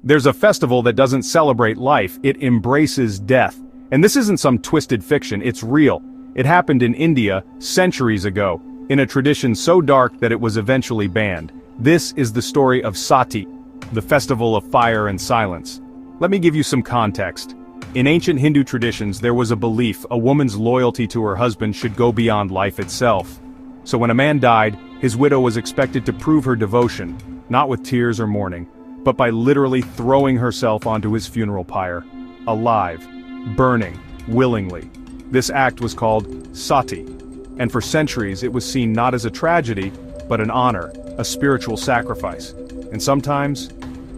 There's a festival that doesn't celebrate life, it embraces death. And this isn't some twisted fiction, it's real. It happened in India centuries ago, in a tradition so dark that it was eventually banned. This is the story of Sati, the festival of fire and silence. Let me give you some context. In ancient Hindu traditions, there was a belief a woman's loyalty to her husband should go beyond life itself. So when a man died, his widow was expected to prove her devotion, not with tears or mourning, but by literally throwing herself onto his funeral pyre, alive, burning, willingly. This act was called sati, and for centuries it was seen not as a tragedy, but an honor, a spiritual sacrifice. And sometimes,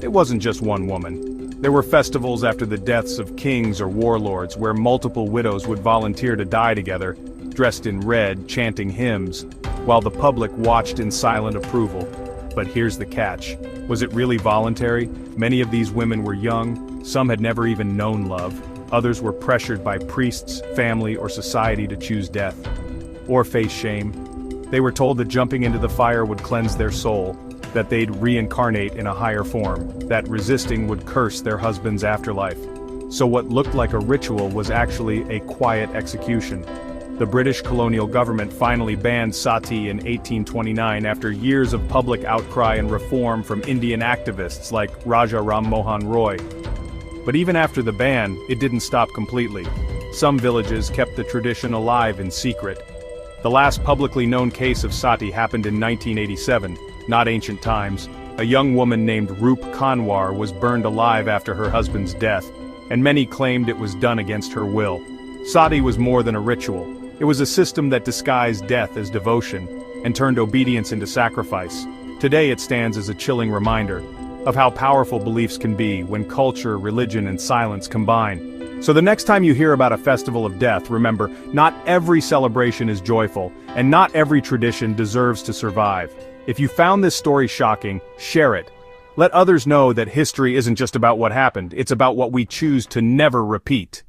it wasn't just one woman. There were festivals after the deaths of kings or warlords where multiple widows would volunteer to die together, dressed in red, chanting hymns, while the public watched in silent approval. But here's the catch. Was it really voluntary? Many of these women were young, some had never even known love. Others were pressured by priests, family, or society to choose death, or face shame. They were told that jumping into the fire would cleanse their soul, that they'd reincarnate in a higher form, that resisting would curse their husband's afterlife. So what looked like a ritual was actually a quiet execution. The British colonial government finally banned sati in 1829 after years of public outcry and reform from Indian activists like Raja Ram Mohan Roy. But even after the ban, it didn't stop completely. Some villages kept the tradition alive in secret. The last publicly known case of sati happened in 1987, not ancient times. A young woman named Roop Kanwar was burned alive after her husband's death, and many claimed it was done against her will. Sati was more than a ritual. It was a system that disguised death as devotion, and turned obedience into sacrifice. Today it stands as a chilling reminder of how powerful beliefs can be when culture, religion, and silence combine. So the next time you hear about a festival of death, remember, not every celebration is joyful, and not every tradition deserves to survive. If you found this story shocking, share it. Let others know that history isn't just about what happened, it's about what we choose to never repeat.